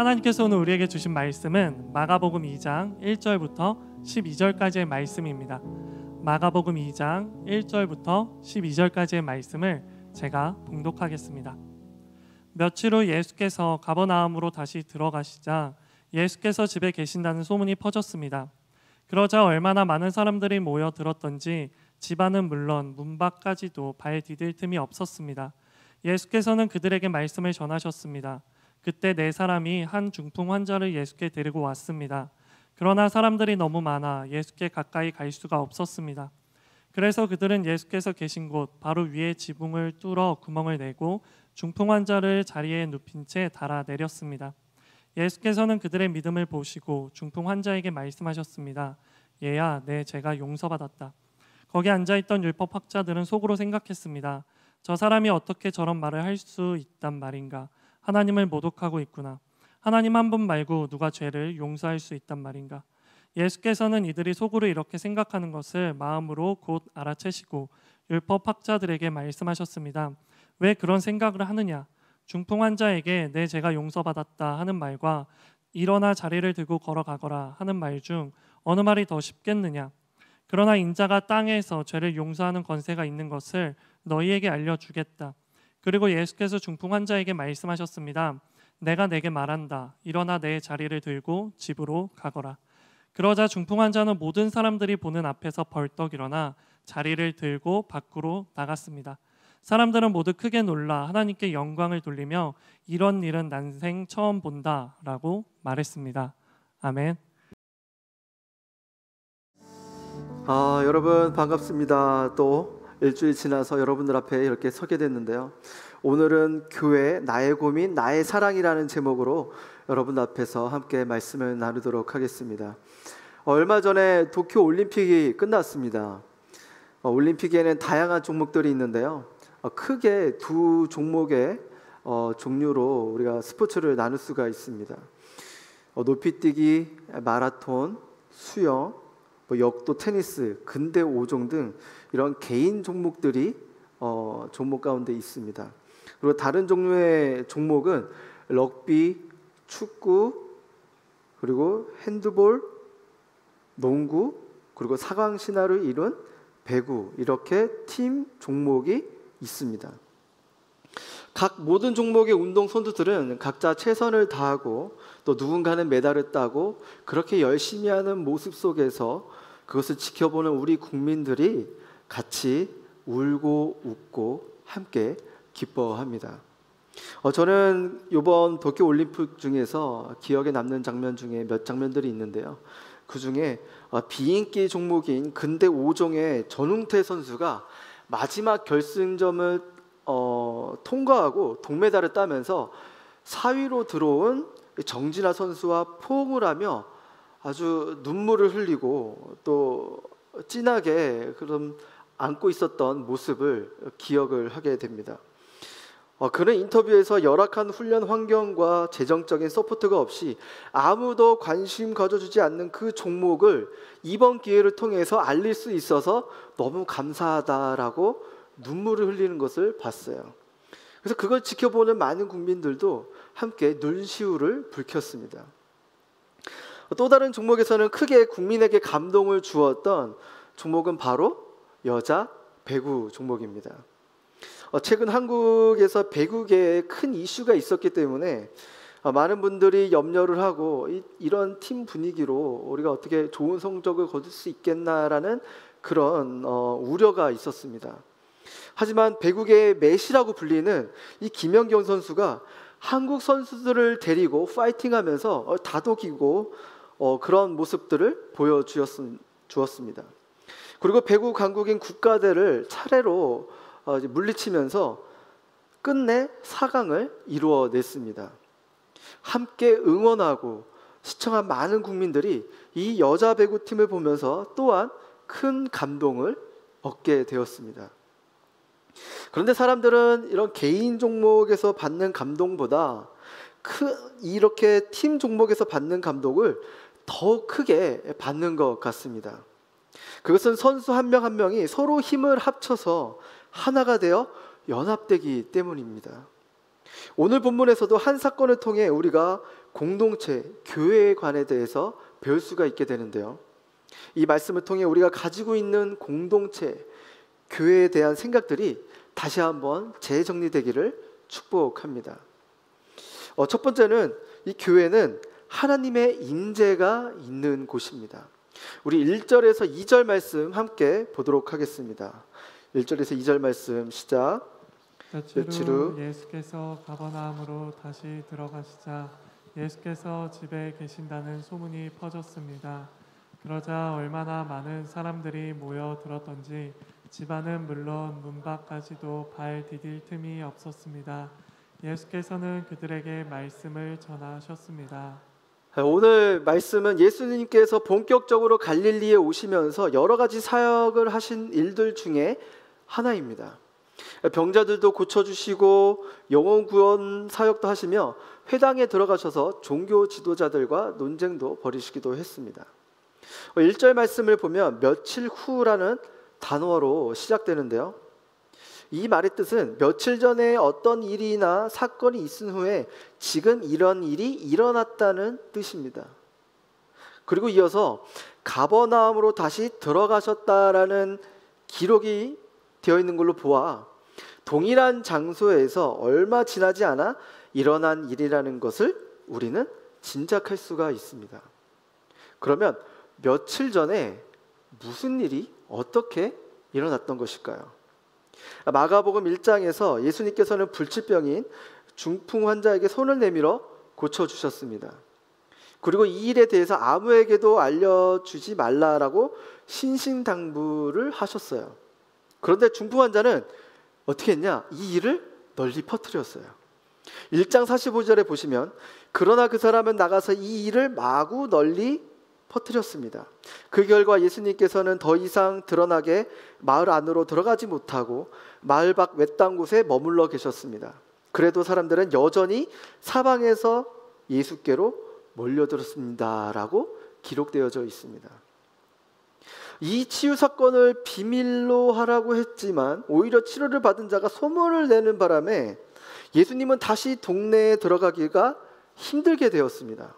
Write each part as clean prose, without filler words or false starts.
하나님께서 오늘 우리에게 주신 말씀은 마가복음 2장 1절부터 12절까지의 말씀입니다. 마가복음 2장 1절부터 12절까지의 말씀을 제가 봉독하겠습니다. 며칠 후 예수께서 가버나움으로 다시 들어가시자 예수께서 집에 계신다는 소문이 퍼졌습니다. 그러자 얼마나 많은 사람들이 모여 들었던지 집안은 물론 문 밖까지도 발 디딜 틈이 없었습니다. 예수께서는 그들에게 말씀을 전하셨습니다. 그때 4사람이 한 중풍 환자를 예수께 데리고 왔습니다. 그러나 사람들이 너무 많아 예수께 가까이 갈 수가 없었습니다. 그래서 그들은 예수께서 계신 곳 바로 위에 지붕을 뚫어 구멍을 내고 중풍 환자를 자리에 눕힌 채 달아 내렸습니다. 예수께서는 그들의 믿음을 보시고 중풍 환자에게 말씀하셨습니다. 얘야, 내 죄가 용서받았다. 거기 앉아있던 율법학자들은 속으로 생각했습니다. 저 사람이 어떻게 저런 말을 할 수 있단 말인가? 하나님을 모독하고 있구나. 하나님 한 분 말고 누가 죄를 용서할 수 있단 말인가? 예수께서는 이들이 속으로 이렇게 생각하는 것을 마음으로 곧 알아채시고 율법학자들에게 말씀하셨습니다. 왜 그런 생각을 하느냐? 중풍 환자에게 내 죄가 용서받았다 하는 말과 일어나 자리를 들고 걸어가거라 하는 말 중 어느 말이 더 쉽겠느냐? 그러나 인자가 땅에서 죄를 용서하는 권세가 있는 것을 너희에게 알려주겠다. 그리고 예수께서 중풍 환자에게 말씀하셨습니다. 내가 내게 말한다. 일어나 내 자리를 들고 집으로 가거라. 그러자 중풍 환자는 모든 사람들이 보는 앞에서 벌떡 일어나 자리를 들고 밖으로 나갔습니다. 사람들은 모두 크게 놀라 하나님께 영광을 돌리며 이런 일은 난생 처음 본다라고 말했습니다. 아멘. 여러분 반갑습니다. 또 일주일 지나서 여러분들 앞에 이렇게 서게 됐는데요. 오늘은 교회 나의 고민 나의 사랑이라는 제목으로 여러분 앞에서 함께 말씀을 나누도록 하겠습니다. 얼마 전에 도쿄 올림픽이 끝났습니다. 올림픽에는 다양한 종목들이 있는데요. 크게 두 종목의 종류로 우리가 스포츠를 나눌 수가 있습니다. 높이뛰기, 마라톤, 수영, 역도, 테니스, 근대 5종 등 이런 개인 종목들이 종목 가운데 있습니다. 그리고 다른 종류의 종목은 럭비, 축구, 그리고 핸드볼, 농구, 그리고 사강 신화를 이룬 배구, 이렇게 팀 종목이 있습니다. 각 모든 종목의 운동 선수들은 각자 최선을 다하고 또 누군가는 메달을 따고 그렇게 열심히 하는 모습 속에서 그것을 지켜보는 우리 국민들이 같이 울고 웃고 함께 기뻐합니다. 저는 이번 도쿄 올림픽 중에서 기억에 남는 장면 중에 몇 장면들이 있는데요. 그 중에 비인기 종목인 근대 5종의 전웅태 선수가 마지막 결승점을 통과하고 동메달을 따면서 4위로 들어온 정진아 선수와 포옹을 하며 아주 눈물을 흘리고 또 진하게 그런 안고 있었던 모습을 기억을 하게 됩니다. 그는 인터뷰에서 열악한 훈련 환경과 재정적인 서포트가 없이 아무도 관심 가져주지 않는 그 종목을 이번 기회를 통해서 알릴 수 있어서 너무 감사하다라고 눈물을 흘리는 것을 봤어요. 그래서 그걸 지켜보는 많은 국민들도 함께 눈시울을 붉혔습니다. 또 다른 종목에서는 크게 국민에게 감동을 주었던 종목은 바로 여자 배구 종목입니다. 최근 한국에서 배구계에 큰 이슈가 있었기 때문에 많은 분들이 염려를 하고 이런 팀 분위기로 우리가 어떻게 좋은 성적을 거둘 수 있겠나라는 그런 우려가 있었습니다. 하지만 배구계의 메시라고 불리는 이 김연경 선수가 한국 선수들을 데리고 파이팅하면서 다독이고 그런 모습들을 보여주었습니다. 그리고 배구 강국인 국가대를 차례로 물리치면서 끝내 4강을 이루어냈습니다. 함께 응원하고 시청한 많은 국민들이 이 여자 배구팀을 보면서 또한 큰 감동을 얻게 되었습니다. 그런데 사람들은 이런 개인 종목에서 받는 감동보다 이렇게 팀 종목에서 받는 감동을 더 크게 받는 것 같습니다. 그것은 선수 한 명 한 명이 서로 힘을 합쳐서 하나가 되어 연합되기 때문입니다. 오늘 본문에서도 한 사건을 통해 우리가 공동체, 교회에 관해 대해서 배울 수가 있게 되는데요. 이 말씀을 통해 우리가 가지고 있는 공동체, 교회에 대한 생각들이 다시 한번 재정리되기를 축복합니다. 첫 번째는 이 교회는 하나님의 임재가 있는 곳입니다. 우리 1절에서 2절 말씀 함께 보도록 하겠습니다. 1절에서 2절 말씀 시작. 며칠 후 예수께서 가버나움으로 다시 들어가시자 예수께서 집에 계신다는 소문이 퍼졌습니다. 그러자 얼마나 많은 사람들이 모여 들었던지 집안은 물론 문 밖까지도 발 디딜 틈이 없었습니다. 예수께서는 그들에게 말씀을 전하셨습니다. 오늘 말씀은 예수님께서 본격적으로 갈릴리에 오시면서 여러 가지 사역을 하신 일들 중에 하나입니다. 병자들도 고쳐주시고 영혼 구원 사역도 하시며 회당에 들어가셔서 종교 지도자들과 논쟁도 벌이시기도 했습니다. 1절 말씀을 보면 며칠 후라는 단어로 시작되는데요. 이 말의 뜻은 며칠 전에 어떤 일이나 사건이 있은 후에 지금 이런 일이 일어났다는 뜻입니다. 그리고 이어서 가버나움으로 다시 들어가셨다라는 기록이 되어 있는 걸로 보아 동일한 장소에서 얼마 지나지 않아 일어난 일이라는 것을 우리는 짐작할 수가 있습니다. 그러면 며칠 전에 무슨 일이 어떻게 일어났던 것일까요? 마가복음 1장에서 예수님께서는 불치병인 중풍 환자에게 손을 내밀어 고쳐주셨습니다. 그리고 이 일에 대해서 아무에게도 알려주지 말라라고 신신당부를 하셨어요. 그런데 중풍 환자는 어떻게 했냐? 이 일을 널리 퍼뜨렸어요. 1장 45절에 보시면 그러나 그 사람은 나가서 이 일을 마구 널리 퍼뜨렸습니다. 그 결과 예수님께서는 더 이상 드러나게 마을 안으로 들어가지 못하고 마을 밖 외딴 곳에 머물러 계셨습니다. 그래도 사람들은 여전히 사방에서 예수께로 몰려들었습니다라고 기록되어져 있습니다. 이 치유 사건을 비밀로 하라고 했지만 오히려 치료를 받은 자가 소문을 내는 바람에 예수님은 다시 동네에 들어가기가 힘들게 되었습니다.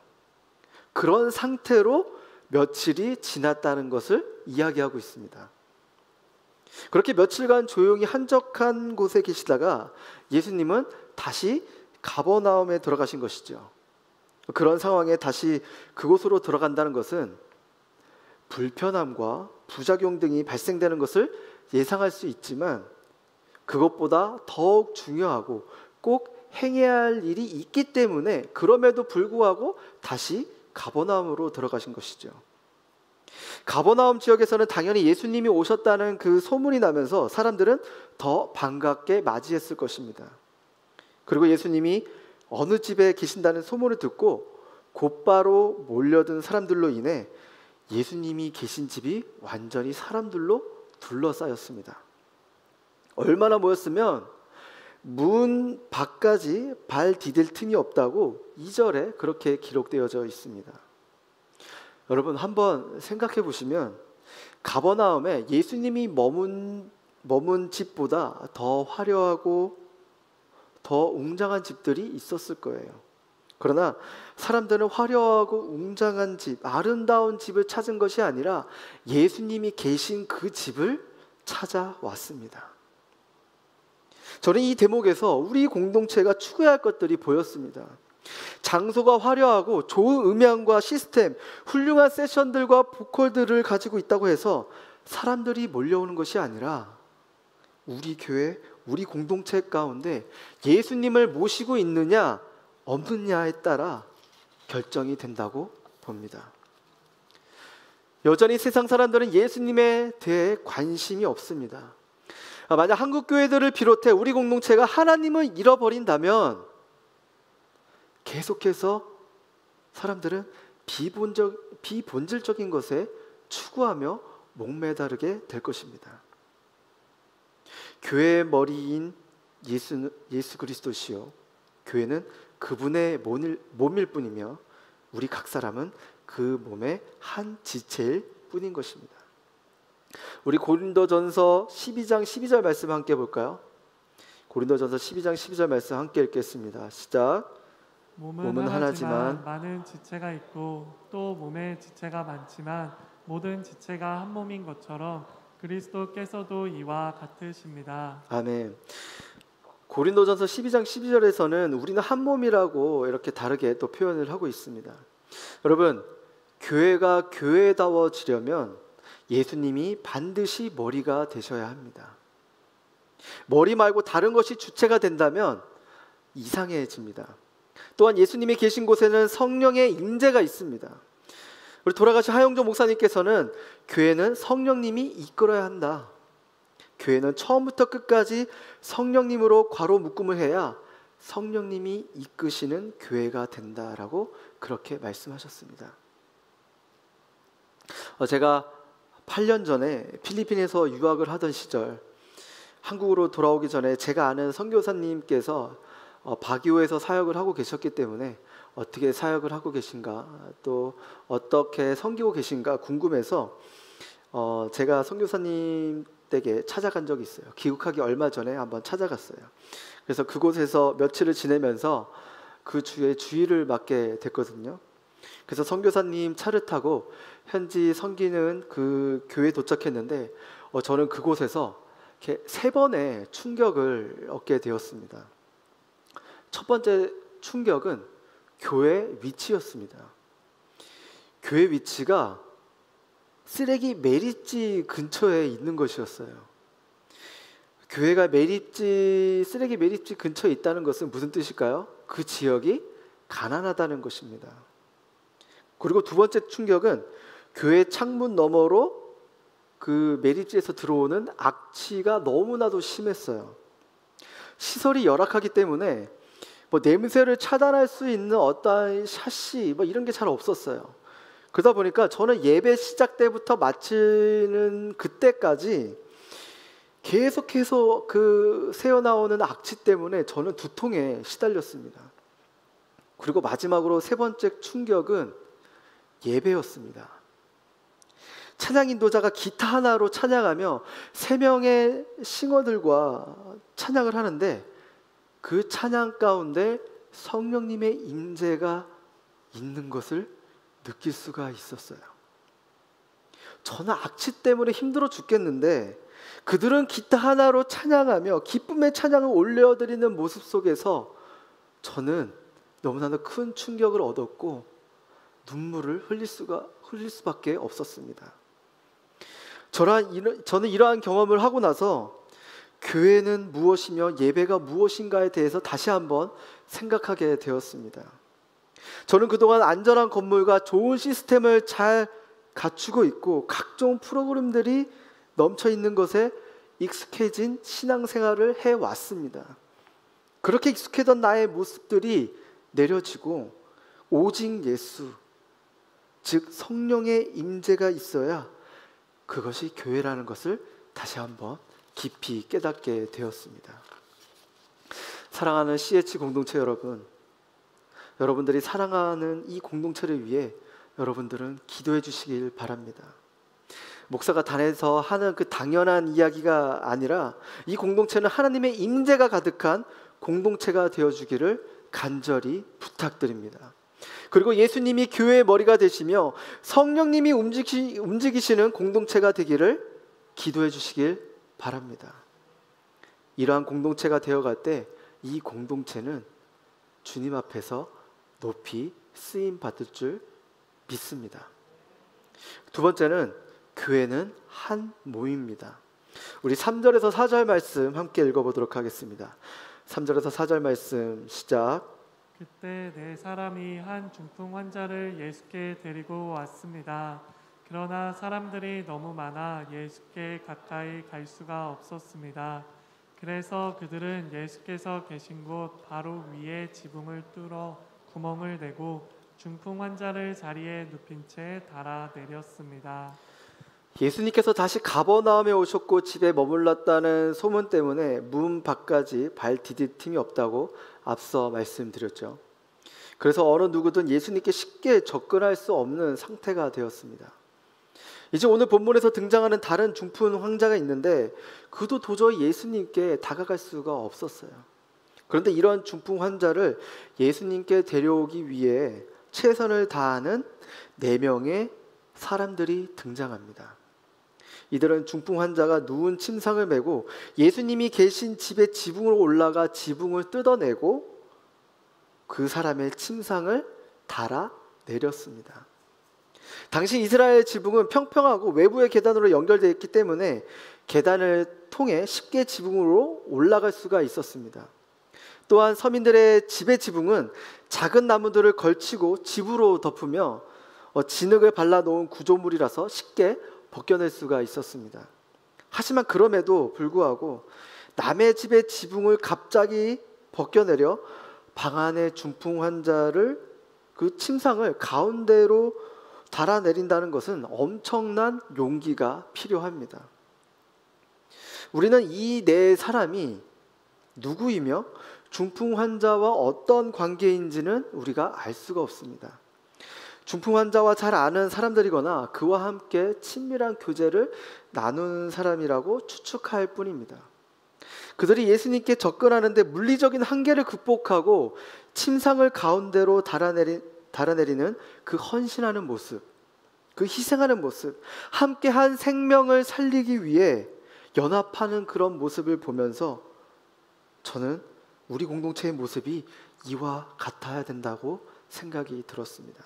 그런 상태로 며칠이 지났다는 것을 이야기하고 있습니다. 그렇게 며칠간 조용히 한적한 곳에 계시다가 예수님은 다시 가버나움에 들어가신 것이죠. 그런 상황에 다시 그곳으로 들어간다는 것은 불편함과 부작용 등이 발생되는 것을 예상할 수 있지만 그것보다 더욱 중요하고 꼭 행해야 할 일이 있기 때문에 그럼에도 불구하고 다시 가버나움으로 들어가신 것이죠. 가버나움 지역에서는 당연히 예수님이 오셨다는 그 소문이 나면서 사람들은 더 반갑게 맞이했을 것입니다. 그리고 예수님이 어느 집에 계신다는 소문을 듣고 곧바로 몰려든 사람들로 인해 예수님이 계신 집이 완전히 사람들로 둘러싸였습니다. 얼마나 모였으면 문 밖까지 발 디딜 틈이 없다고 2절에 그렇게 기록되어져 있습니다. 여러분 한번 생각해 보시면 가버나움에 예수님이 머문 집보다 더 화려하고 더 웅장한 집들이 있었을 거예요. 그러나 사람들은 화려하고 웅장한 집, 아름다운 집을 찾은 것이 아니라 예수님이 계신 그 집을 찾아왔습니다. 저는 이 대목에서 우리 공동체가 추구해야 할 것들이 보였습니다. 장소가 화려하고 좋은 음향과 시스템, 훌륭한 세션들과 보컬들을 가지고 있다고 해서 사람들이 몰려오는 것이 아니라 우리 교회, 우리 공동체 가운데 예수님을 모시고 있느냐 없느냐에 따라 결정이 된다고 봅니다. 여전히 세상 사람들은 예수님에 대해 관심이 없습니다. 만약 한국 교회들을 비롯해 우리 공동체가 하나님을 잃어버린다면 계속해서 사람들은 비본질적인 것에 추구하며 목매다르게 될 것입니다. 교회의 머리인 예수 그리스도시요 교회는 그분의 몸일 뿐이며 우리 각 사람은 그 몸의 한 지체일 뿐인 것입니다. 우리 고린도전서 12장 12절 말씀 함께 볼까요? 고린도전서 12장 12절 말씀 함께 읽겠습니다. 시작. 몸은 하나지만 많은 지체가 있고 또 몸에 지체가 많지만 모든 지체가 한 몸인 것처럼 그리스도께서도 이와 같으십니다. 아멘. 고린도전서 12장 12절에서는 우리는 한 몸이라고 이렇게 다르게 또 표현을 하고 있습니다. 여러분, 교회가 교회다워지려면 예수님이 반드시 머리가 되셔야 합니다. 머리 말고 다른 것이 주체가 된다면 이상해집니다. 또한 예수님이 계신 곳에는 성령의 임재가 있습니다. 우리 돌아가신 하영조 목사님께서는 교회는 성령님이 이끌어야 한다. 교회는 처음부터 끝까지 성령님으로 괄호 묶음을 해야 성령님이 이끄시는 교회가 된다라고 그렇게 말씀하셨습니다. 제가 8년 전에 필리핀에서 유학을 하던 시절 한국으로 돌아오기 전에 제가 아는 선교사님께서 바기오에서 사역을 하고 계셨기 때문에 어떻게 사역을 하고 계신가 또 어떻게 섬기고 계신가 궁금해서 제가 선교사님 댁에 찾아간 적이 있어요. 귀국하기 얼마 전에 한번 찾아갔어요. 그래서 그곳에서 며칠을 지내면서 그 주에 주일을 맡게 됐거든요. 그래서 선교사님 차를 타고 현지 섬기는 그 교회에 도착했는데 저는 그곳에서 이렇게 3번의 충격을 얻게 되었습니다. 첫 번째 충격은 교회 위치였습니다. 교회 위치가 쓰레기 매립지 근처에 있는 것이었어요. 교회가 쓰레기 매립지 근처에 있다는 것은 무슨 뜻일까요? 그 지역이 가난하다는 것입니다. 그리고 두 번째 충격은 교회 창문 너머로 그 매립지에서 들어오는 악취가 너무나도 심했어요. 시설이 열악하기 때문에 냄새를 차단할 수 있는 어떠한 샤시 이런 게 잘 없었어요. 그러다 보니까 저는 예배 시작 때부터 마치는 그때까지 계속해서 그 새어나오는 악취 때문에 저는 두통에 시달렸습니다. 그리고 마지막으로 3번째 충격은 예배였습니다. 찬양 인도자가 기타 하나로 찬양하며 3명의 싱어들과 찬양을 하는데 그 찬양 가운데 성령님의 임재가 있는 것을 느낄 수가 있었어요. 저는 악취 때문에 힘들어 죽겠는데 그들은 기타 하나로 찬양하며 기쁨의 찬양을 올려드리는 모습 속에서 저는 너무나도 큰 충격을 얻었고 눈물을 흘릴 수밖에 없었습니다. 저는 이러한 경험을 하고 나서 교회는 무엇이며 예배가 무엇인가에 대해서 다시 한번 생각하게 되었습니다. 저는 그동안 안전한 건물과 좋은 시스템을 잘 갖추고 있고 각종 프로그램들이 넘쳐 있는 것에 익숙해진 신앙생활을 해왔습니다. 그렇게 익숙해던 나의 모습들이 내려지고 오직 예수, 즉 성령의 임재가 있어야 그것이 교회라는 것을 다시 한번 깊이 깨닫게 되었습니다. 사랑하는 CH 공동체 여러분, 여러분들이 사랑하는 이 공동체를 위해 여러분들은 기도해 주시길 바랍니다. 목사가 단에서 하는 그 당연한 이야기가 아니라 이 공동체는 하나님의 임재가 가득한 공동체가 되어주기를 간절히 부탁드립니다. 그리고 예수님이 교회의 머리가 되시며 성령님이 움직이시는 공동체가 되기를 기도해 주시길 바랍니다. 이러한 공동체가 되어갈 때 이 공동체는 주님 앞에서 높이 쓰임 받을 줄 믿습니다. 두 번째는 교회는 한 몸입니다. 우리 3절에서 4절 말씀 함께 읽어보도록 하겠습니다. 3절에서 4절 말씀 시작. 그때 4사람이 한 중풍 환자를 예수께 데리고 왔습니다. 그러나 사람들이 너무 많아 예수께 가까이 갈 수가 없었습니다. 그래서 그들은 예수께서 계신 곳 바로 위에 지붕을 뚫어 구멍을 내고 중풍 환자를 자리에 눕힌 채 달아 내렸습니다. 예수님께서 다시 가버나움에 오셨고 집에 머물렀다는 소문 때문에 문 밖까지 발 디딜 틈이 없다고 앞서 말씀드렸죠. 그래서 어느 누구든 예수님께 쉽게 접근할 수 없는 상태가 되었습니다. 이제 오늘 본문에서 등장하는 다른 중풍 환자가 있는데 그도 도저히 예수님께 다가갈 수가 없었어요. 그런데 이런 중풍 환자를 예수님께 데려오기 위해 최선을 다하는 4명의 사람들이 등장합니다. 이들은 중풍 환자가 누운 침상을 메고 예수님이 계신 집의 지붕으로 올라가 지붕을 뜯어내고 그 사람의 침상을 달아내렸습니다. 당시 이스라엘 지붕은 평평하고 외부의 계단으로 연결되어 있기 때문에 계단을 통해 쉽게 지붕으로 올라갈 수가 있었습니다. 또한 서민들의 집의 지붕은 작은 나무들을 걸치고 집으로 덮으며 진흙을 발라놓은 구조물이라서 쉽게 벗겨낼 수가 있었습니다. 하지만 그럼에도 불구하고 남의 집의 지붕을 갑자기 벗겨내려 방 안의 중풍 환자를 그 침상을 가운데로 달아내린다는 것은 엄청난 용기가 필요합니다. 우리는 이 4사람이 누구이며 중풍 환자와 어떤 관계인지는 우리가 알 수가 없습니다. 중풍 환자와 잘 아는 사람들이거나 그와 함께 친밀한 교제를 나누는 사람이라고 추측할 뿐입니다. 그들이 예수님께 접근하는데 물리적인 한계를 극복하고 침상을 가운데로 달아내리는 그 헌신하는 모습, 그 희생하는 모습, 함께한 생명을 살리기 위해 연합하는 그런 모습을 보면서 저는 우리 공동체의 모습이 이와 같아야 된다고 생각이 들었습니다.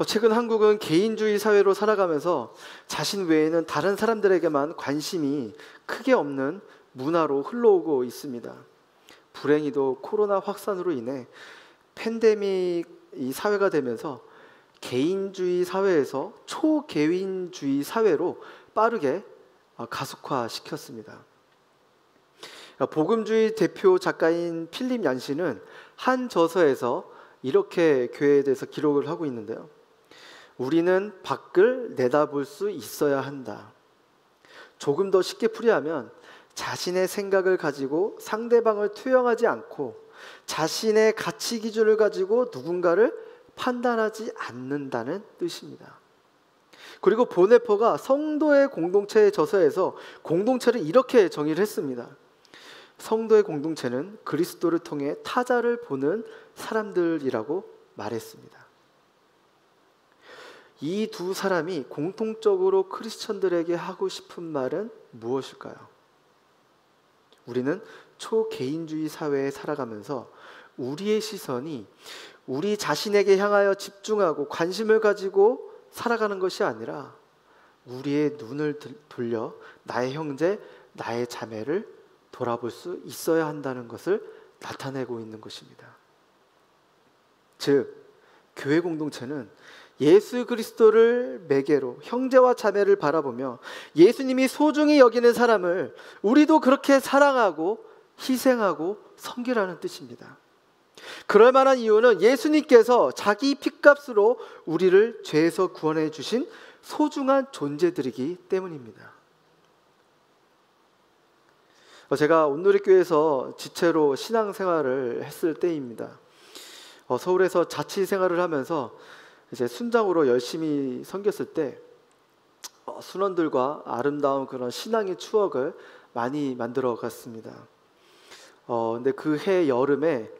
최근 한국은 개인주의 사회로 살아가면서 자신 외에는 다른 사람들에게만 관심이 크게 없는 문화로 흘러오고 있습니다. 불행히도 코로나 확산으로 인해 팬데믹이 사회가 되면서 개인주의 사회에서 초개인주의 사회로 빠르게 가속화시켰습니다. 복음주의 대표 작가인 필립 얀시는 한 저서에서 이렇게 교회에 대해서 기록을 하고 있는데요. 우리는 밖을 내다볼 수 있어야 한다. 조금 더 쉽게 풀이하면 자신의 생각을 가지고 상대방을 투영하지 않고 자신의 가치 기준을 가지고 누군가를 판단하지 않는다는 뜻입니다. 그리고 보네퍼가 성도의 공동체의 저서에서 공동체를 이렇게 정의를 했습니다. 성도의 공동체는 그리스도를 통해 타자를 보는 사람들이라고 말했습니다. 이 2사람이 공통적으로 크리스천들에게 하고 싶은 말은 무엇일까요? 우리는 초개인주의 사회에 살아가면서 우리의 시선이 우리 자신에게 향하여 집중하고 관심을 가지고 살아가는 것이 아니라 우리의 눈을 돌려 나의 형제, 나의 자매를 돌아볼 수 있어야 한다는 것을 나타내고 있는 것입니다. 즉, 교회 공동체는 예수 그리스도를 매개로 형제와 자매를 바라보며 예수님이 소중히 여기는 사람을 우리도 그렇게 사랑하고 희생하고 섬기라는 뜻입니다. 그럴 만한 이유는 예수님께서 자기 핏값으로 우리를 죄에서 구원해 주신 소중한 존재들이기 때문입니다. 제가 온누리교회에서 지체로 신앙생활을 했을 때입니다. 서울에서 자치 생활을 하면서 이제 순장으로 열심히 섬겼을 때 순원들과 아름다운 그런 신앙의 추억을 많이 만들어 갔습니다. 근데 그 해 여름에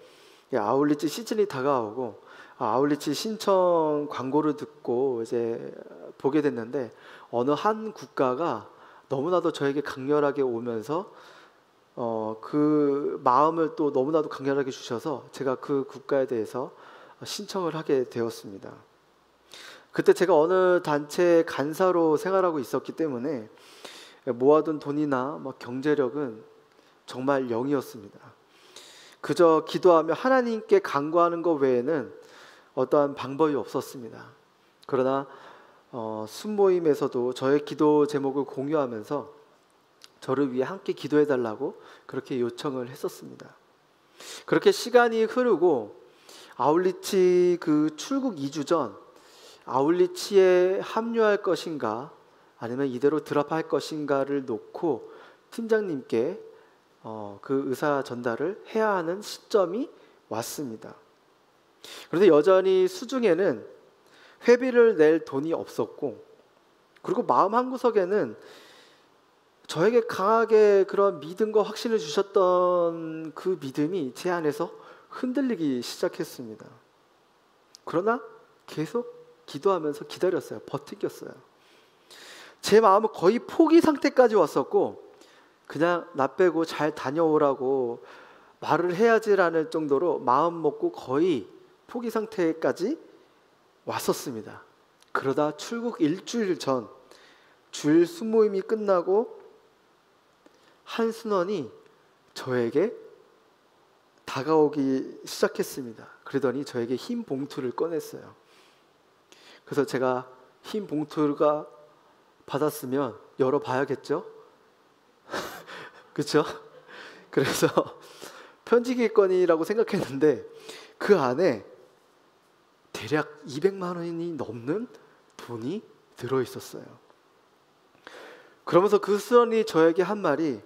아울리치 시즌이 다가오고 아울리치 신청 광고를 듣고 이제 보게 됐는데 어느 한 국가가 너무나도 저에게 강렬하게 오면서 그 마음을 또 너무나도 강렬하게 주셔서 제가 그 국가에 대해서 신청을 하게 되었습니다. 그때 제가 어느 단체 간사로 생활하고 있었기 때문에 모아둔 돈이나 경제력은 정말 0이었습니다. 그저 기도하며 하나님께 간구하는 것 외에는 어떠한 방법이 없었습니다. 그러나 순모임에서도 저의 기도 제목을 공유하면서 저를 위해 함께 기도해달라고 그렇게 요청을 했었습니다. 그렇게 시간이 흐르고 아울리치 그 출국 2주 전 아울리치에 합류할 것인가 아니면 이대로 드랍할 것인가를 놓고 팀장님께 그 의사 전달을 해야 하는 시점이 왔습니다. 그런데 여전히 수중에는 회비를 낼 돈이 없었고 그리고 마음 한구석에는 저에게 강하게 그런 믿음과 확신을 주셨던 그 믿음이 제 안에서 흔들리기 시작했습니다. 그러나 계속 기도하면서 기다렸어요. 버티겼어요. 제 마음은 거의 포기 상태까지 왔었고, 그냥 나 빼고 잘 다녀오라고 말을 해야지라는 정도로 마음 먹고 거의 포기 상태까지 왔었습니다. 그러다 출국 일주일 전 주일 순모임이 끝나고 한 순원이 저에게 다가오기 시작했습니다. 그러더니 저에게 흰 봉투를 꺼냈어요. 그래서 제가 흰 봉투가 받았으면 열어봐야겠죠? 그렇죠? 그래서 편지기권이라고 생각했는데 그 안에 대략 200만 원이 넘는 돈이 들어있었어요. 그러면서 그 수원이 저에게 한 말이,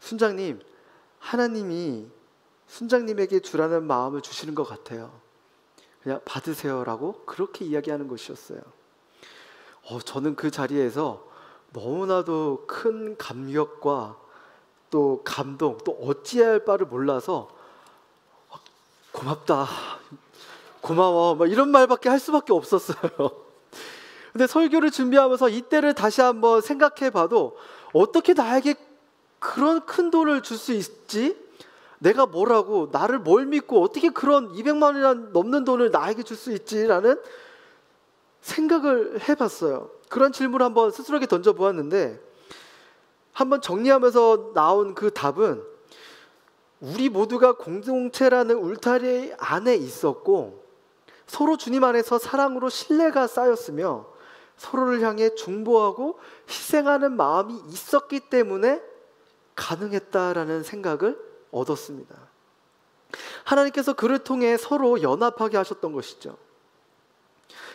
순장님, 하나님이 순장님에게 주라는 마음을 주시는 것 같아요. 그냥 받으세요라고 그렇게 이야기하는 것이었어요. 저는 그 자리에서 너무나도 큰 감격과 또 감동, 또 어찌해야 할 바를 몰라서 고맙다, 고마워, 막 이런 말밖에 할 수밖에 없었어요. 근데 설교를 준비하면서 이때를 다시 한번 생각해 봐도 어떻게 나에게 그런 큰 돈을 줄 수 있지? 내가 뭐라고, 나를 뭘 믿고 어떻게 그런 200만 원이나 넘는 돈을 나에게 줄 수 있지라는 생각을 해봤어요. 그런 질문을 한번 스스로에게 던져보았는데, 한번 정리하면서 나온 그 답은 우리 모두가 공동체라는 울타리 안에 있었고 서로 주님 안에서 사랑으로 신뢰가 쌓였으며 서로를 향해 중보하고 희생하는 마음이 있었기 때문에 가능했다라는 생각을 얻었습니다. 하나님께서 그를 통해 서로 연합하게 하셨던 것이죠.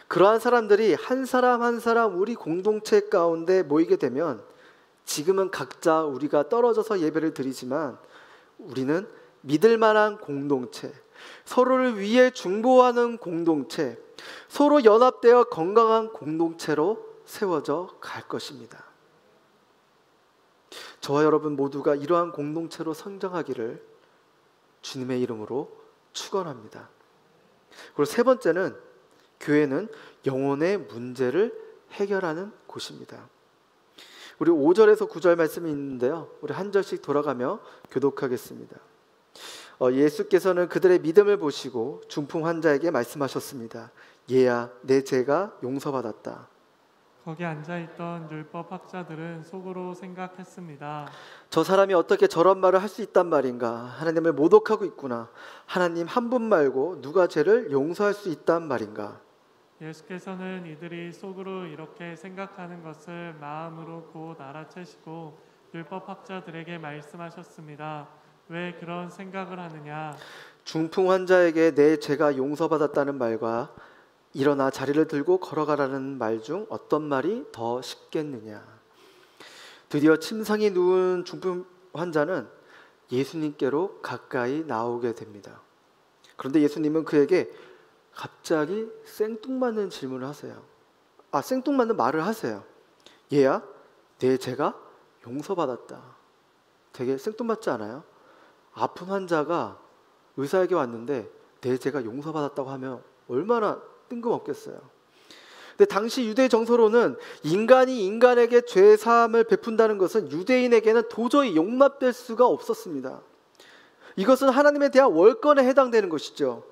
그러한 사람들이 한 사람 한 사람 우리 공동체 가운데 모이게 되면 지금은 각자 우리가 떨어져서 예배를 드리지만 우리는 믿을 만한 공동체, 서로를 위해 중보하는 공동체, 서로 연합되어 건강한 공동체로 세워져 갈 것입니다. 저와 여러분 모두가 이러한 공동체로 성장하기를 주님의 이름으로 축원합니다. 그리고 세 번째는, 교회는 영혼의 문제를 해결하는 곳입니다. 우리 5절에서 9절 말씀이 있는데요, 우리 한 절씩 돌아가며 교독하겠습니다. 예수께서는 그들의 믿음을 보시고 중풍 환자에게 말씀하셨습니다. 얘야, 내 죄가 용서받았다. 거기 앉아있던 율법 학자들은 속으로 생각했습니다. 저 사람이 어떻게 저런 말을 할 수 있단 말인가? 하나님을 모독하고 있구나. 하나님 한 분 말고 누가 죄를 용서할 수 있단 말인가? 예수께서는 이들이 속으로 이렇게 생각하는 것을 마음으로 곧 알아채시고 율법 학자들에게 말씀하셨습니다. 왜 그런 생각을 하느냐? 중풍 환자에게 내 죄가 용서받았다는 말과 일어나 자리를 들고 걸어가라는 말 중 어떤 말이 더 쉽겠느냐? 드디어 침상에 누운 중풍 환자는 예수님께로 가까이 나오게 됩니다. 그런데 예수님은 그에게 갑자기 생뚱맞는 질문을 하세요. 생뚱맞는 말을 하세요. 얘야, 내 죄가 용서받았다. 되게 생뚱맞지 않아요? 아픈 환자가 의사에게 왔는데 내 죄가 용서받았다고 하면 얼마나 뜬금없겠어요. 근데 당시 유대 정서로는 인간이 인간에게 죄 사함을 베푼다는 것은 유대인에게는 도저히 용납될 수가 없었습니다. 이것은 하나님에 대한 월권에 해당되는 것이죠.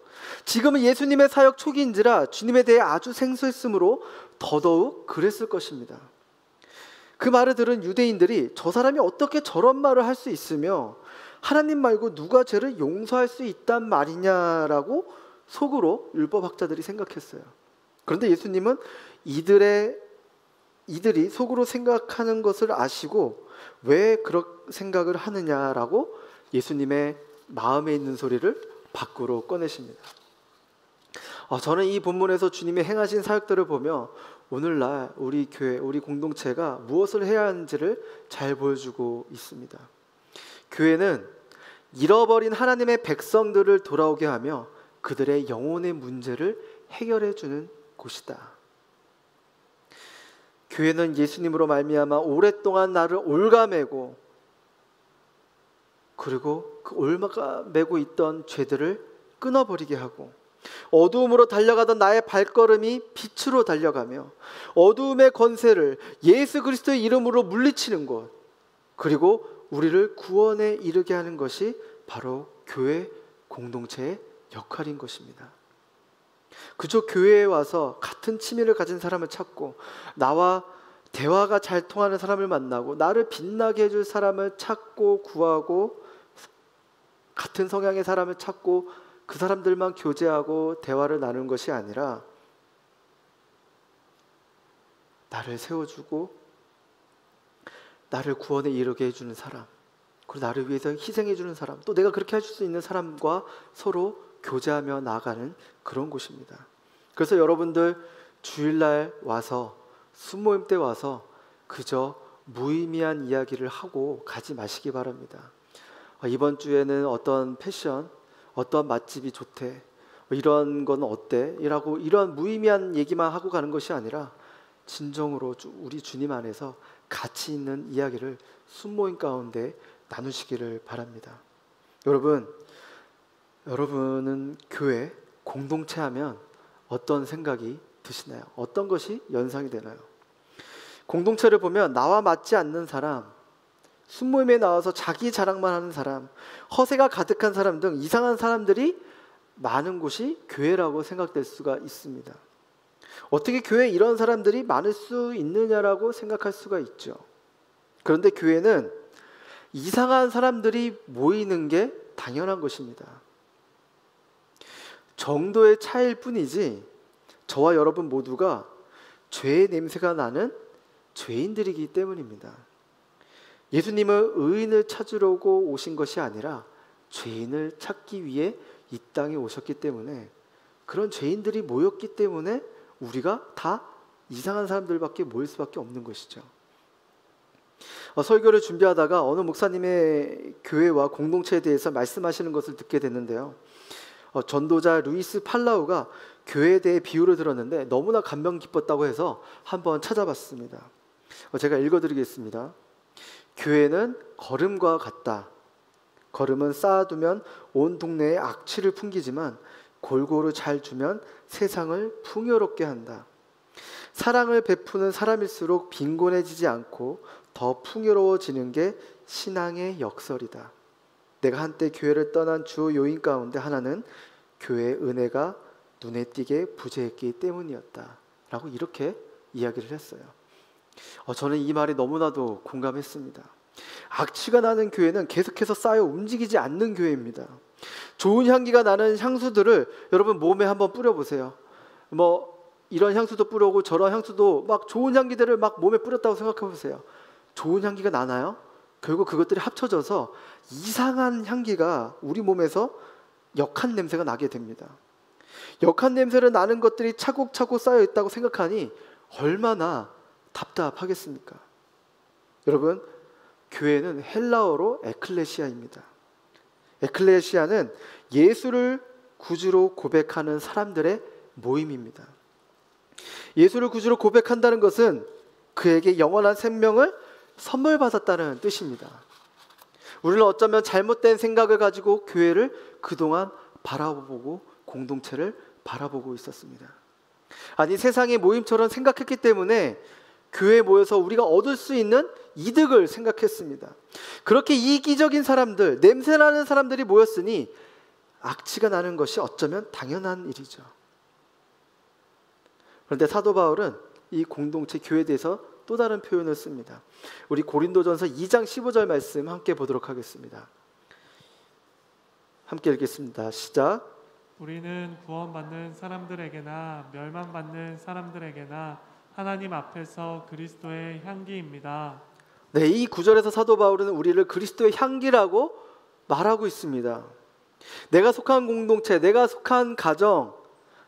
지금은 예수님의 사역 초기인지라 주님에 대해 아주 생소했으므로 더더욱 그랬을 것입니다. 그 말을 들은 유대인들이 저 사람이 어떻게 저런 말을 할 수 있으며 하나님 말고 누가 죄를 용서할 수 있단 말이냐라고 속으로 율법학자들이 생각했어요. 그런데 예수님은 이들이 속으로 생각하는 것을 아시고 왜 그런 생각을 하느냐라고 예수님의 마음에 있는 소리를 밖으로 꺼내십니다. 저는 이 본문에서 주님이 행하신 사역들을 보며 오늘날 우리 교회, 우리 공동체가 무엇을 해야 하는지를 잘 보여주고 있습니다. 교회는 잃어버린 하나님의 백성들을 돌아오게 하며 그들의 영혼의 문제를 해결해 주는 곳이다. 교회는 예수님으로 말미암아 오랫동안 나를 올가매고, 그리고 그 올가매고 있던 죄들을 끊어버리게 하고, 어두움으로 달려가던 나의 발걸음이 빛으로 달려가며 어두움의 권세를 예수 그리스도의 이름으로 물리치는 것, 그리고 우리를 구원에 이르게 하는 것이 바로 교회 공동체의 역할인 것입니다. 그저 교회에 와서 같은 취미를 가진 사람을 찾고, 나와 대화가 잘 통하는 사람을 만나고, 나를 빛나게 해줄 사람을 찾고 구하고, 같은 성향의 사람을 찾고 그 사람들만 교제하고 대화를 나누는 것이 아니라, 나를 세워주고 나를 구원에 이르게 해주는 사람, 그리고 나를 위해서 희생해주는 사람, 또 내가 그렇게 해줄 수 있는 사람과 서로 교제하며 나아가는 그런 곳입니다. 그래서 여러분들 주일날 와서, 순모임 때 와서 그저 무의미한 이야기를 하고 가지 마시기 바랍니다. 이번 주에는 어떤 패션, 어떤 맛집이 좋대, 이런 건 어때? 이라고 이런 무의미한 얘기만 하고 가는 것이 아니라 진정으로 우리 주님 안에서 가치 있는 이야기를 순모임 가운데 나누시기를 바랍니다. 여러분은 교회 공동체 하면 어떤 생각이 드시나요? 어떤 것이 연상이 되나요? 공동체를 보면 나와 맞지 않는 사람, 순모임에 나와서 자기 자랑만 하는 사람, 허세가 가득한 사람 등 이상한 사람들이 많은 곳이 교회라고 생각될 수가 있습니다. 어떻게 교회에 이런 사람들이 많을 수 있느냐라고 생각할 수가 있죠. 그런데 교회는 이상한 사람들이 모이는 게 당연한 것입니다. 정도의 차이일 뿐이지 저와 여러분 모두가 죄의 냄새가 나는 죄인들이기 때문입니다. 예수님은 의인을 찾으려고 오신 것이 아니라 죄인을 찾기 위해 이 땅에 오셨기 때문에, 그런 죄인들이 모였기 때문에 우리가 다 이상한 사람들밖에 모일 수밖에 없는 것이죠. 설교를 준비하다가 어느 목사님의 교회와 공동체에 대해서 말씀하시는 것을 듣게 됐는데요. 전도자 루이스 팔라우가 교회에 대해 비유를 들었는데 너무나 감명 깊었다고 해서 한번 찾아봤습니다. 제가 읽어드리겠습니다. 교회는 걸음과 같다. 걸음은 쌓아두면 온 동네에 악취를 풍기지만 골고루 잘 주면 세상을 풍요롭게 한다. 사랑을 베푸는 사람일수록 빈곤해지지 않고 더 풍요로워지는 게 신앙의 역설이다. 내가 한때 교회를 떠난 주 요인 가운데 하나는 교회의 은혜가 눈에 띄게 부재했기 때문이었다. 라고 이렇게 이야기를 했어요. 저는 이 말에 너무나도 공감했습니다. 악취가 나는 교회는 계속해서 쌓여 움직이지 않는 교회입니다. 좋은 향기가 나는 향수들을 여러분 몸에 한번 뿌려보세요. 이런 향수도 뿌려오고 저런 향수도 막 좋은 향기들을 막 몸에 뿌렸다고 생각해보세요. 좋은 향기가 나나요? 결국 그것들이 합쳐져서 이상한 향기가 우리 몸에서 역한 냄새가 나게 됩니다. 역한 냄새를 나는 것들이 차곡차곡 쌓여 있다고 생각하니 얼마나 답답하겠습니까? 여러분, 교회는 헬라어로 에클레시아입니다. 에클레시아는 예수를 구주로 고백하는 사람들의 모임입니다. 예수를 구주로 고백한다는 것은 그에게 영원한 생명을 선물 받았다는 뜻입니다. 우리는 어쩌면 잘못된 생각을 가지고 교회를 그동안 바라보고 공동체를 바라보고 있었습니다. 아니, 세상의 모임처럼 생각했기 때문에 교회에 모여서 우리가 얻을 수 있는 이득을 생각했습니다. 그렇게 이기적인 사람들, 냄새나는 사람들이 모였으니 악취가 나는 것이 어쩌면 당연한 일이죠. 그런데 사도 바울은 이 공동체 교회에 대해서 또 다른 표현을 씁니다. 우리 고린도전서 2장 15절 말씀 함께 보도록 하겠습니다. 함께 읽겠습니다. 시작. 우리는 구원받는 사람들에게나 멸망받는 사람들에게나 하나님 앞에서 그리스도의 향기입니다. 네, 이 구절에서 사도 바울은 우리를 그리스도의 향기라고 말하고 있습니다. 내가 속한 공동체, 내가 속한 가정,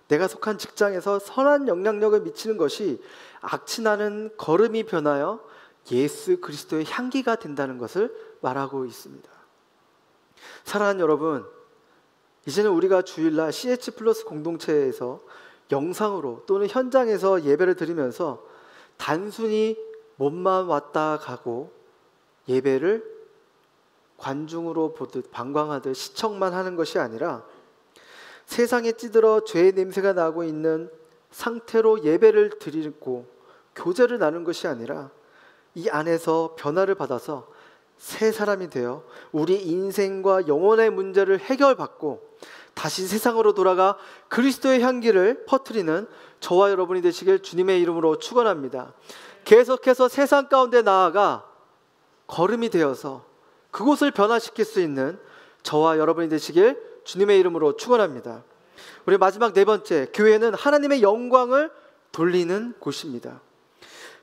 내가 속한 직장에서 선한 영향력을 미치는 것이 악취나는 걸음이 변하여 예수 그리스도의 향기가 된다는 것을 말하고 있습니다. 사랑하는 여러분, 이제는 우리가 주일날 CH 플러스 공동체에서 영상으로 또는 현장에서 예배를 드리면서 단순히 몸만 왔다 가고 예배를 관중으로 보듯 관광하듯 시청만 하는 것이 아니라 세상에 찌들어 죄의 냄새가 나고 있는 상태로 예배를 드리고 교제를 나눈 것이 아니라 이 안에서 변화를 받아서 새 사람이 되어 우리 인생과 영혼의 문제를 해결받고 다시 세상으로 돌아가 그리스도의 향기를 퍼뜨리는 저와 여러분이 되시길 주님의 이름으로 축원합니다. 계속해서 세상 가운데 나아가 걸음이 되어서 그곳을 변화시킬 수 있는 저와 여러분이 되시길 주님의 이름으로 축원합니다. 우리 마지막 네 번째, 교회는 하나님의 영광을 돌리는 곳입니다.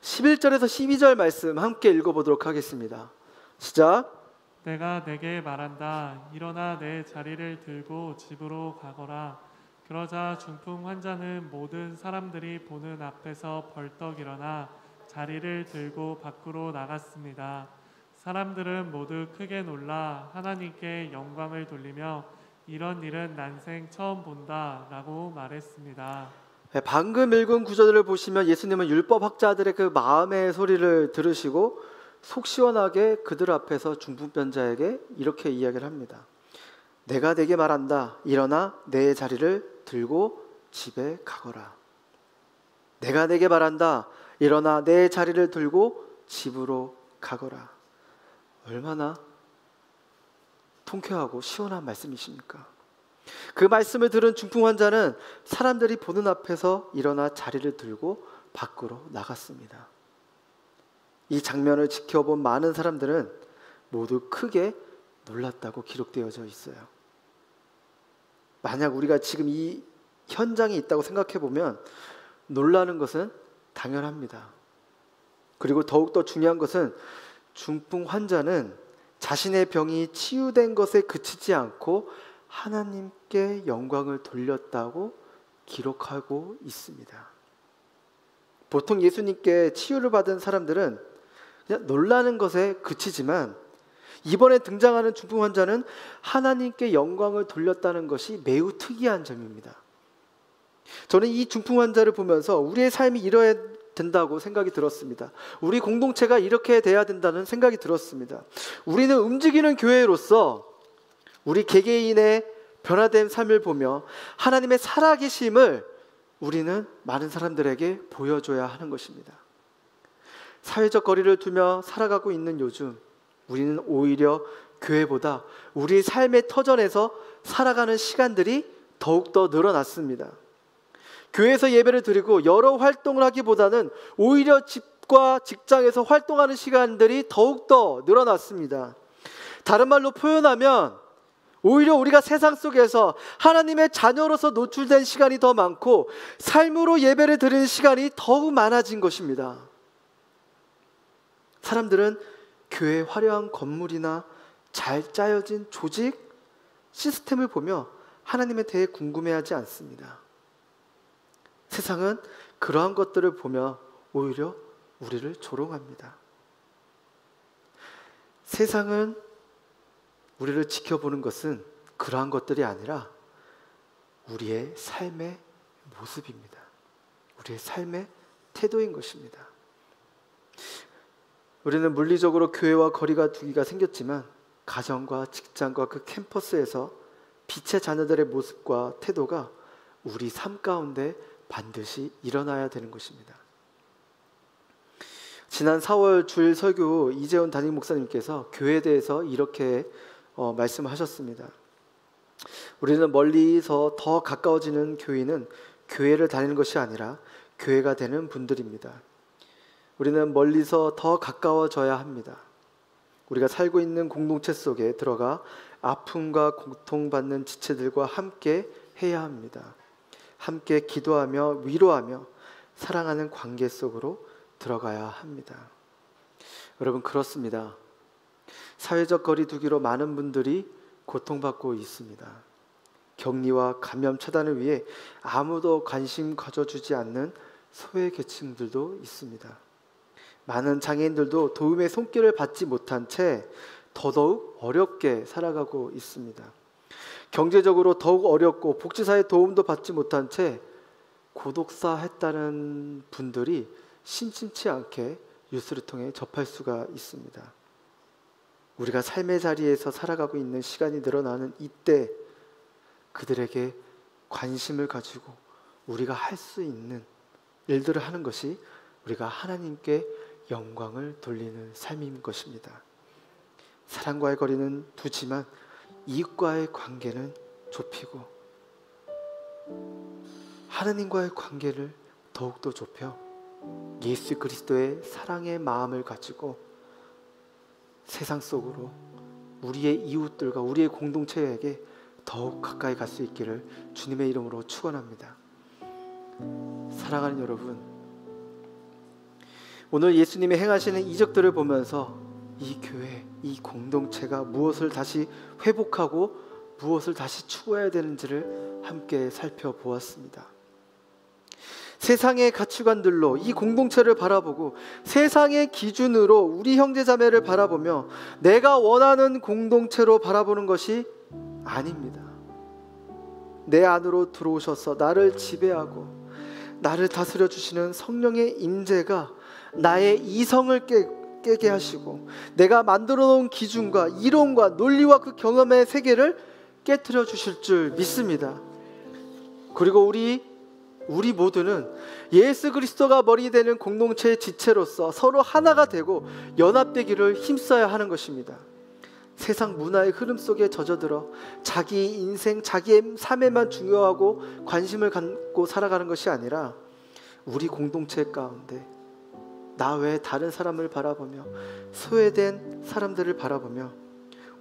11절에서 12절 말씀 함께 읽어보도록 하겠습니다. 시작. 내가 내게 말한다. 일어나 내 자리를 들고 집으로 가거라. 그러자 중풍 환자는 모든 사람들이 보는 앞에서 벌떡 일어나 자리를 들고 밖으로 나갔습니다. 사람들은 모두 크게 놀라 하나님께 영광을 돌리며 이런 일은 난생 처음 본다라고 말했습니다. 방금 읽은 구절을 보시면 예수님은 율법학자들의 그 마음의 소리를 들으시고 속 시원하게 그들 앞에서 중풍병자에게 이렇게 이야기를 합니다. 내가 네게 말한다. 일어나 내 자리를 들고 집에 가거라. 내가 네게 말한다. 일어나 내 자리를 들고 집으로 가거라. 얼마나 통쾌하고 시원한 말씀이십니까? 그 말씀을 들은 중풍 환자는 사람들이 보는 앞에서 일어나 자리를 들고 밖으로 나갔습니다. 이 장면을 지켜본 많은 사람들은 모두 크게 놀랐다고 기록되어져 있어요. 만약 우리가 지금 이 현장에 있다고 생각해 보면 놀라는 것은 당연합니다. 그리고 더욱더 중요한 것은 중풍 환자는 자신의 병이 치유된 것에 그치지 않고 하나님께 영광을 돌렸다고 기록하고 있습니다. 보통 예수님께 치유를 받은 사람들은 그냥 놀라는 것에 그치지만 이번에 등장하는 중풍 환자는 하나님께 영광을 돌렸다는 것이 매우 특이한 점입니다. 저는 이 중풍 환자를 보면서 우리의 삶이 이뤄야 된다고 생각이 들었습니다. 우리 공동체가 이렇게 돼야 된다는 생각이 들었습니다. 우리는 움직이는 교회로서 우리 개개인의 변화된 삶을 보며 하나님의 살아계심을 우리는 많은 사람들에게 보여줘야 하는 것입니다. 사회적 거리를 두며 살아가고 있는 요즘 우리는 오히려 교회보다 우리 삶의 터전에서 살아가는 시간들이 더욱더 늘어났습니다. 교회에서 예배를 드리고 여러 활동을 하기보다는 오히려 집과 직장에서 활동하는 시간들이 더욱더 늘어났습니다. 다른 말로 표현하면 오히려 우리가 세상 속에서 하나님의 자녀로서 노출된 시간이 더 많고 삶으로 예배를 드리는 시간이 더욱 많아진 것입니다. 사람들은 교회의 화려한 건물이나 잘 짜여진 조직, 시스템을 보며 하나님에 대해 궁금해하지 않습니다. 세상은 그러한 것들을 보며 오히려 우리를 조롱합니다. 세상은 우리를 지켜보는 것은 그러한 것들이 아니라 우리의 삶의 모습입니다. 우리의 삶의 태도인 것입니다. 우리는 물리적으로 교회와 거리가 두기가 생겼지만 가정과 직장과 그 캠퍼스에서 빛의 자녀들의 모습과 태도가 우리 삶 가운데 반드시 일어나야 되는 것입니다. 지난 4월 주일 설교 이재훈 담임 목사님께서 교회에 대해서 이렇게 말씀하셨습니다. 우리는 멀리서 더 가까워지는 교인은 교회를 다니는 것이 아니라 교회가 되는 분들입니다. 우리는 멀리서 더 가까워져야 합니다. 우리가 살고 있는 공동체 속에 들어가 아픔과 고통받는 지체들과 함께 해야 합니다. 함께 기도하며 위로하며 사랑하는 관계 속으로 들어가야 합니다. 여러분, 그렇습니다. 사회적 거리 두기로 많은 분들이 고통받고 있습니다. 격리와 감염 차단을 위해 아무도 관심 가져주지 않는 소외 계층들도 있습니다. 많은 장애인들도 도움의 손길을 받지 못한 채 더더욱 어렵게 살아가고 있습니다. 경제적으로 더욱 어렵고 복지사의 도움도 받지 못한 채 고독사 했다는 분들이 심심치 않게 뉴스를 통해 접할 수가 있습니다. 우리가 삶의 자리에서 살아가고 있는 시간이 늘어나는 이때 그들에게 관심을 가지고 우리가 할 수 있는 일들을 하는 것이 우리가 하나님께 영광을 돌리는 삶인 것입니다. 사랑과의 거리는 두지만 이웃과의 관계는 좁히고 하나님과의 관계를 더욱더 좁혀 예수 그리스도의 사랑의 마음을 가지고 세상 속으로 우리의 이웃들과 우리의 공동체에게 더욱 가까이 갈 수 있기를 주님의 이름으로 축원합니다. 사랑하는 여러분, 오늘 예수님이 행하시는 이적들을 보면서 이 교회, 이 공동체가 무엇을 다시 회복하고 무엇을 다시 추구해야 되는지를 함께 살펴보았습니다. 세상의 가치관들로 이 공동체를 바라보고 세상의 기준으로 우리 형제자매를 바라보며 내가 원하는 공동체로 바라보는 것이 아닙니다. 내 안으로 들어오셔서 나를 지배하고 나를 다스려 주시는 성령의 임재가 나의 이성을 깨게 하시고 내가 만들어 놓은 기준과 이론과 논리와 그 경험의 세계를 깨트려 주실 줄 믿습니다. 그리고 우리 모두는 예수 그리스도가 머리 되는 공동체의 지체로서 서로 하나가 되고 연합되기를 힘써야 하는 것입니다. 세상 문화의 흐름 속에 젖어들어 자기 인생, 자기의 삶에만 중요하고 관심을 갖고 살아가는 것이 아니라 우리 공동체 가운데 나 외에 다른 사람을 바라보며 소외된 사람들을 바라보며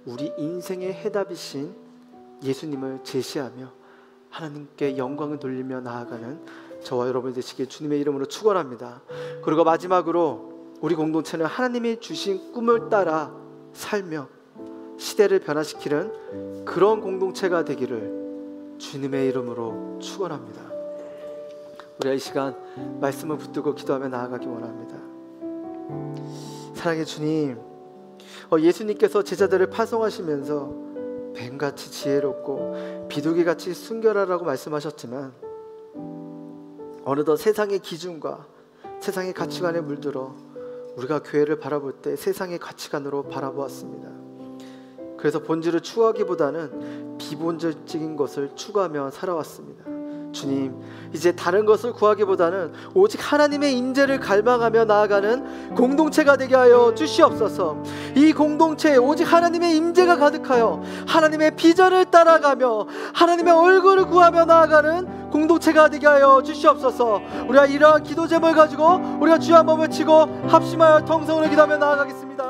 우리 인생의 해답이신 예수님을 제시하며 하나님께 영광을 돌리며 나아가는 저와 여러분 되시길 주님의 이름으로 축원합니다. 그리고 마지막으로 우리 공동체는 하나님이 주신 꿈을 따라 살며 시대를 변화시키는 그런 공동체가 되기를 주님의 이름으로 축원합니다. 우리가 이 시간 말씀을 붙들고 기도하며 나아가기 원합니다. 사랑의 주님, 예수님께서 제자들을 파송하시면서 뱀같이 지혜롭고 비둘기같이 순결하라고 말씀하셨지만 어느덧 세상의 기준과 세상의 가치관에 물들어 우리가 교회를 바라볼 때 세상의 가치관으로 바라보았습니다. 그래서 본질을 추구하기보다는 비본질적인 것을 추구하며 살아왔습니다. 주님, 이제 다른 것을 구하기보다는 오직 하나님의 인재를 갈망하며 나아가는 공동체가 되게 하여 주시옵소서. 이 공동체에 오직 하나님의 임재가 가득하여 하나님의 비전을 따라가며 하나님의 얼굴을 구하며 나아가는 공동체가 되게 하여 주시옵소서. 우리가 이러한 기도 제목을 가지고 우리가 주여 한번 외치고 합심하여 통성으로 기도하며 나아가겠습니다.